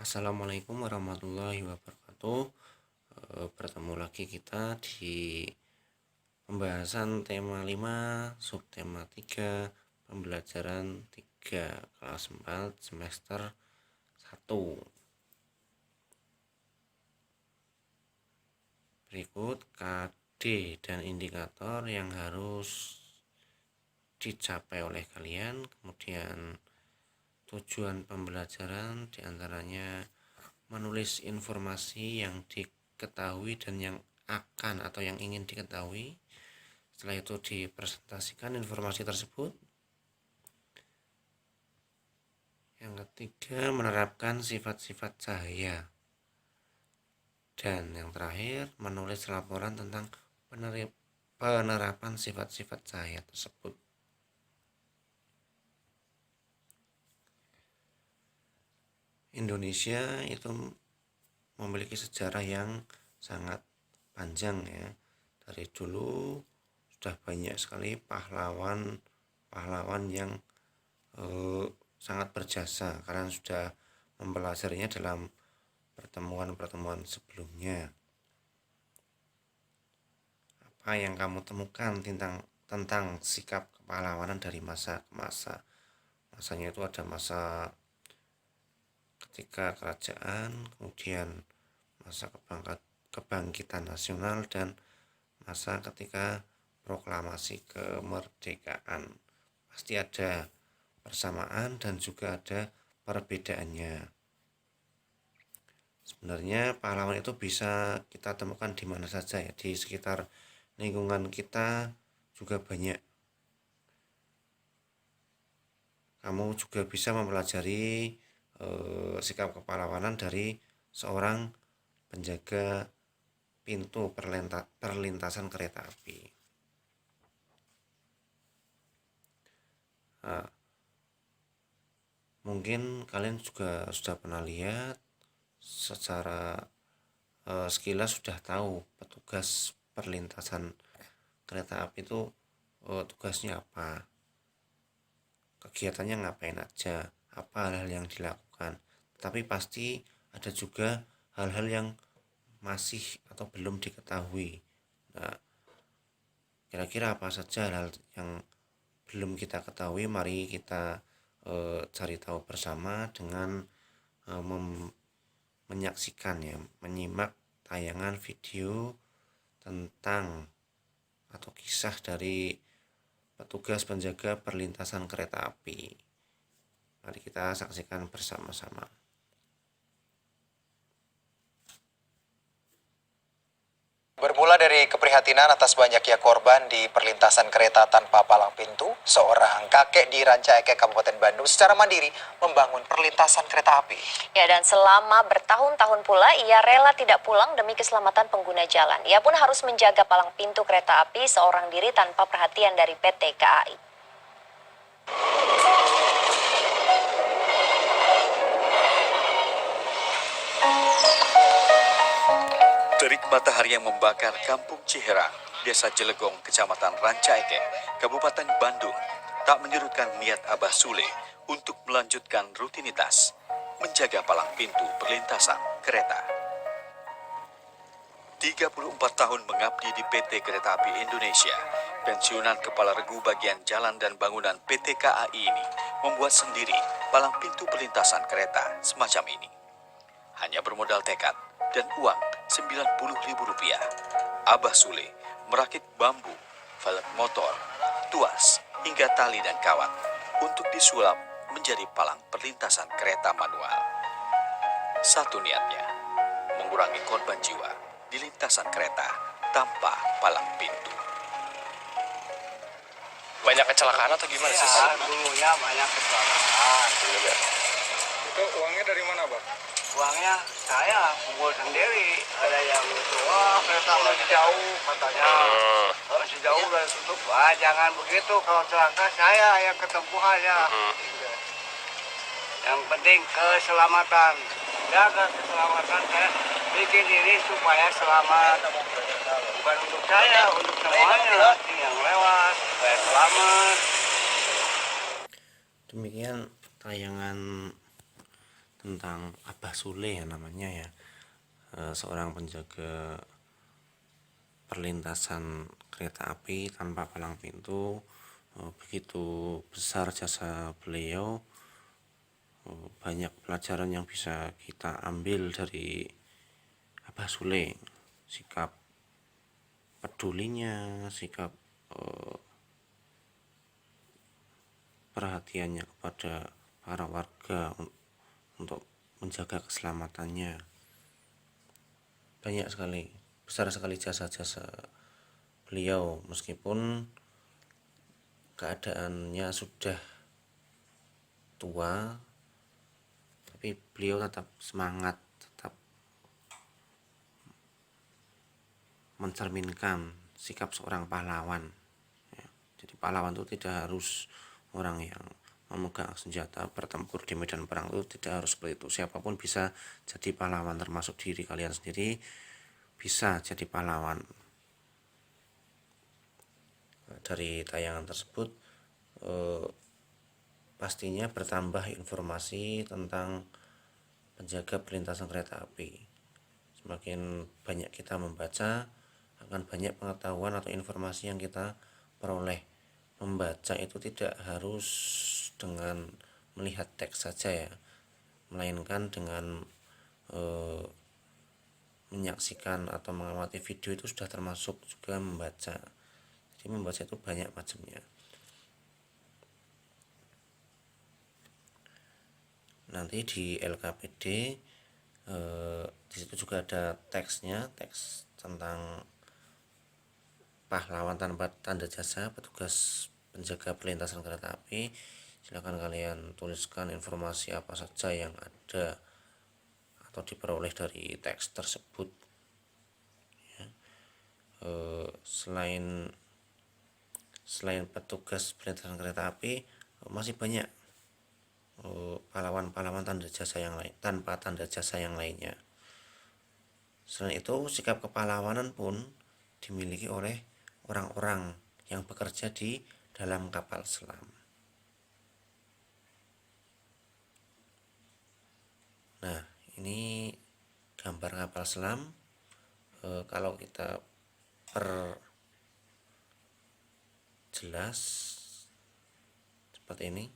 Assalamualaikum warahmatullahi wabarakatuh. Bertemu lagi kita di pembahasan tema 5 subtema 3 pembelajaran 3 kelas 4 semester 1. Berikut KD dan indikator yang harus dicapai oleh kalian. Kemudian tujuan pembelajaran diantaranya menulis informasi yang diketahui dan yang akan atau yang ingin diketahui. Setelah itu dipresentasikan informasi tersebut. Yang ketiga, menerapkan sifat-sifat cahaya. Dan yang terakhir, menulis laporan tentang penerapan sifat-sifat cahaya tersebut. Indonesia itu memiliki sejarah yang sangat panjang ya. Dari dulu sudah banyak sekali pahlawan yang sangat berjasa karena sudah mempelajarinya dalam pertemuan-pertemuan sebelumnya. Apa yang kamu temukan tentang sikap kepahlawanan dari masa ke masa? Masanya itu ada masa ketika kerajaan, kemudian masa kebangkitan nasional, dan masa ketika proklamasi kemerdekaan. Pasti ada persamaan dan juga ada perbedaannya. Sebenarnya pahlawan itu bisa kita temukan di mana saja ya, di sekitar lingkungan kita juga banyak. Kamu juga bisa mempelajari sikap kepahlawanan dari seorang penjaga pintu perlintasan kereta api. Nah, mungkin kalian juga sudah pernah lihat secara sekilas sudah tahu petugas perlintasan kereta api itu tugasnya apa, kegiatannya ngapain aja, apa hal-hal yang dilakukan. Tapi pasti ada juga hal-hal yang masih atau belum diketahui. Nah, kira-kira apa saja hal yang belum kita ketahui? Mari kita cari tahu bersama dengan menyaksikan ya, menyimak tayangan video tentang atau kisah dari petugas penjaga perlintasan kereta api. Mari kita saksikan bersama-sama. Bermula dari keprihatinan atas banyaknya korban di perlintasan kereta tanpa palang pintu, seorang kakek di Ranca Ekek, Kabupaten Bandung secara mandiri membangun perlintasan kereta api. Ya, dan selama bertahun-tahun pula ia rela tidak pulang demi keselamatan pengguna jalan. Ia pun harus menjaga palang pintu kereta api seorang diri tanpa perhatian dari PT KAI. Terik matahari yang membakar Kampung Ciherang, Desa Jelegong, Kecamatan Ranca Ekek, Kabupaten Bandung, tak menyurutkan niat Abah Sule untuk melanjutkan rutinitas, menjaga palang pintu perlintasan kereta. 34 tahun mengabdi di PT Kereta Api Indonesia, pensiunan Kepala Regu Bagian Jalan dan Bangunan PT KAI ini membuat sendiri palang pintu perlintasan kereta semacam ini. Hanya bermodal tekad dan uang Rp90.000, Abah Sule merakit bambu, velg motor, tuas, hingga tali dan kawat untuk disulap menjadi palang perlintasan kereta manual. Satu niatnya, mengurangi korban jiwa di lintasan kereta tanpa palang pintu. Banyak kecelakaan atau gimana sih? Ya, dulunya banyak kecelakaan. Itu uangnya dari mana, Bang? Uangnya saya kumpul sendiri. Ada yang itu, wah kereta masih jauh katanya. Masih jauh udah tutup. Ah, jangan begitu, kalau celaka saya yang ketempuhannya. Yang penting keselamatan. Jaga keselamatan, saya bikin diri supaya selamat. Bukan untuk saya, untuk semuanya yang lewat supaya selamat. Demikian tentang Abah Sule ya namanya ya, seorang penjaga perlintasan kereta api tanpa palang pintu. Begitu besar jasa beliau, banyak pelajaran yang bisa kita ambil dari Abah Sule, sikap pedulinya, sikap perhatiannya kepada para warga untuk menjaga keselamatannya. Banyak sekali, besar sekali jasa-jasa beliau, meskipun keadaannya sudah tua, tapi beliau tetap semangat, tetap mencerminkan sikap seorang pahlawan ya. Jadi pahlawan itu tidak harus orang yang memegang senjata bertempur di medan perang, itu tidak harus seperti itu. Siapapun bisa jadi pahlawan, termasuk diri kalian sendiri bisa jadi pahlawan. Dari tayangan tersebut pastinya bertambah informasi tentang penjaga perlintasan kereta api. Semakin banyak kita membaca, akan banyak pengetahuan atau informasi yang kita peroleh. Membaca itu tidak harus dengan melihat teks saja ya, melainkan dengan menyaksikan atau mengamati video itu sudah termasuk juga membaca. Jadi membaca itu banyak macamnya. Nanti di LKPD di situ juga ada teksnya, teks tentang pahlawan tanpa tanda jasa, petugas penjaga perlintasan kereta api. Silakan kalian tuliskan informasi apa saja yang ada atau diperoleh dari teks tersebut ya. Selain petugas perlintasan kereta api, masih banyak pahlawan-pahlawan tanda jasa yang lain, tanpa tanda jasa yang lainnya. Selain itu, sikap kepahlawanan pun dimiliki oleh orang-orang yang bekerja di dalam kapal selam. Nah, ini gambar kapal selam. Kalau kita perjelas seperti ini.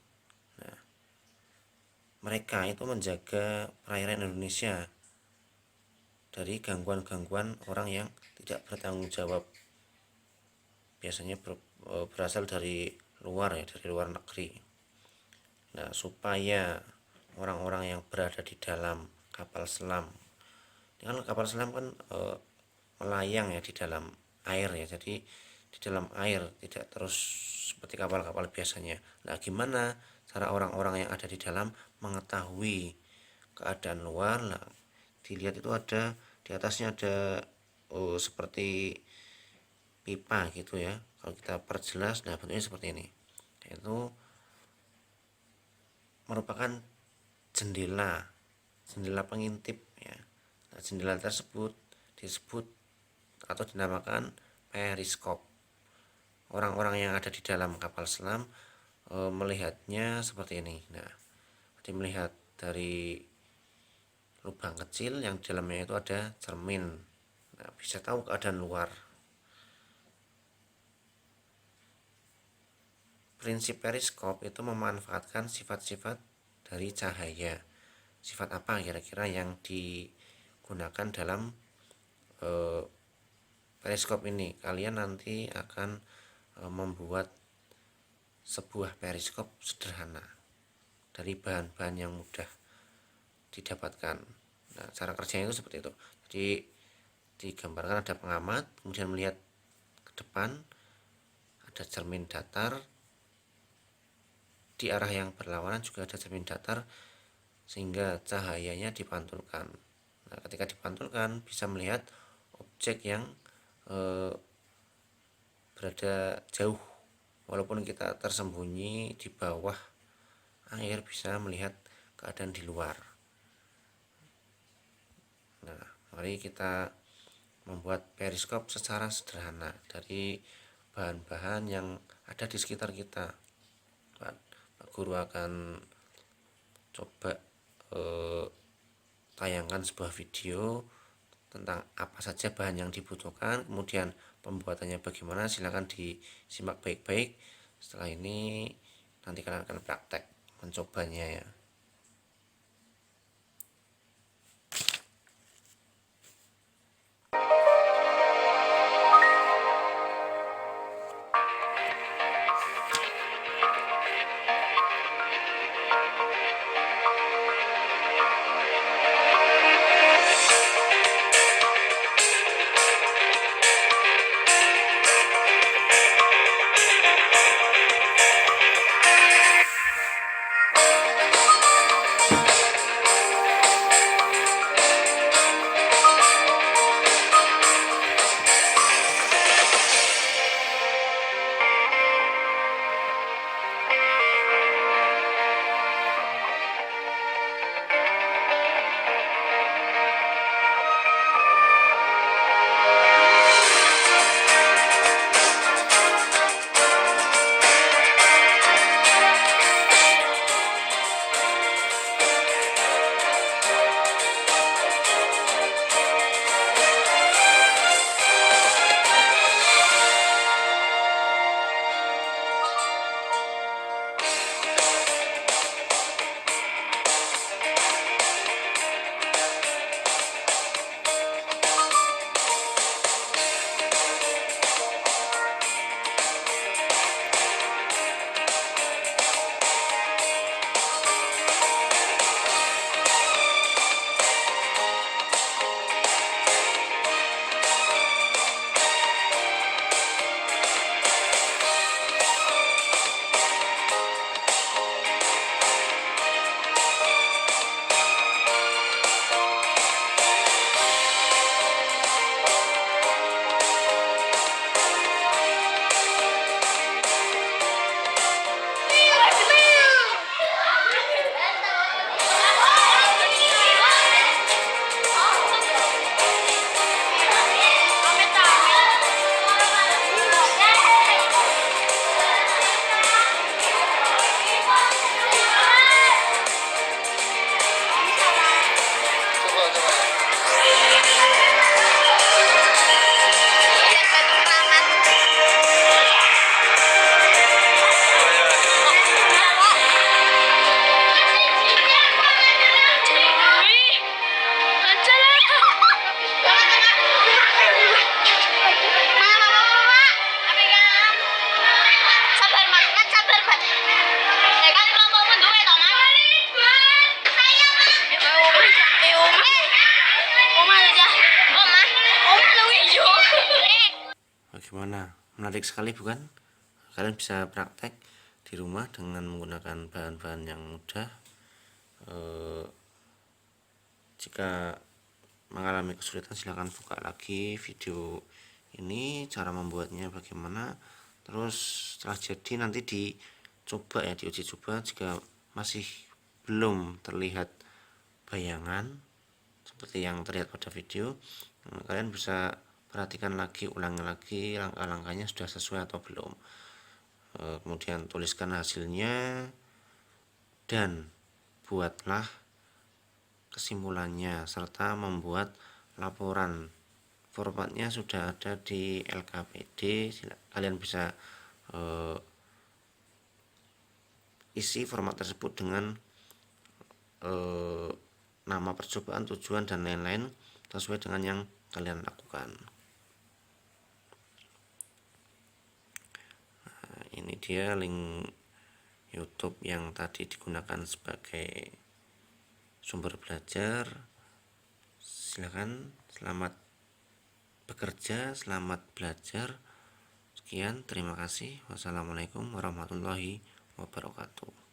Nah, mereka itu menjaga perairan Indonesia dari gangguan-gangguan orang yang tidak bertanggung jawab. Biasanya berasal dari luar ya, dari luar negeri. Nah, supaya orang-orang yang berada di dalam kapal selam, dengan kapal selam kan melayang ya di dalam air ya, jadi di dalam air, tidak terus seperti kapal-kapal biasanya. Nah, gimana cara orang-orang yang ada di dalam mengetahui keadaan luar? Nah, dilihat itu ada di atasnya ada seperti pipa gitu ya. Kalau kita perjelas, nah bentuknya seperti ini. Itu merupakan jendela pengintip ya. Nah, jendela tersebut disebut atau dinamakan periskop. Orang-orang yang ada di dalam kapal selam melihatnya seperti ini. Nah, jadi melihat dari lubang kecil yang di dalamnya itu ada cermin. Nah, bisa tahu keadaan luar. Prinsip periskop itu memanfaatkan sifat-sifat dari cahaya. Sifat apa kira-kira yang digunakan dalam periskop ini? Kalian nanti akan membuat sebuah periskop sederhana dari bahan-bahan yang mudah didapatkan. Nah, cara kerjanya itu seperti itu. Jadi digambarkan ada pengamat, kemudian melihat ke depan, ada cermin datar, di arah yang berlawanan juga ada cermin datar, sehingga cahayanya dipantulkan. Nah, ketika dipantulkan bisa melihat objek yang berada jauh, walaupun kita tersembunyi di bawah air bisa melihat keadaan di luar. Nah, mari kita membuat periskop secara sederhana dari bahan-bahan yang ada di sekitar kita. Pak Guru akan coba tayangkan sebuah video tentang apa saja bahan yang dibutuhkan, kemudian pembuatannya bagaimana, silahkan disimak baik-baik. Setelah ini nanti kalian akan praktek mencobanya ya. Bagaimana? Menarik sekali bukan? Kalian bisa praktek di rumah dengan menggunakan bahan-bahan yang mudah. Jika mengalami kesulitan silahkan buka lagi video ini, cara membuatnya bagaimana. Terus setelah jadi nanti dicoba ya, diuji coba. Jika masih belum terlihat bayangan seperti yang terlihat pada video, kalian bisa perhatikan lagi, ulangi lagi langkah-langkahnya sudah sesuai atau belum. Kemudian tuliskan hasilnya dan buatlah kesimpulannya serta membuat laporan. Formatnya sudah ada di LKPD, kalian bisa isi format tersebut dengan nama percobaan, tujuan, dan lain-lain sesuai dengan yang kalian lakukan. Nah, ini dia link YouTube yang tadi digunakan sebagai sumber belajar. Silakan, selamat bekerja, selamat belajar. Sekian, terima kasih. Wassalamualaikum warahmatullahi wabarakatuh.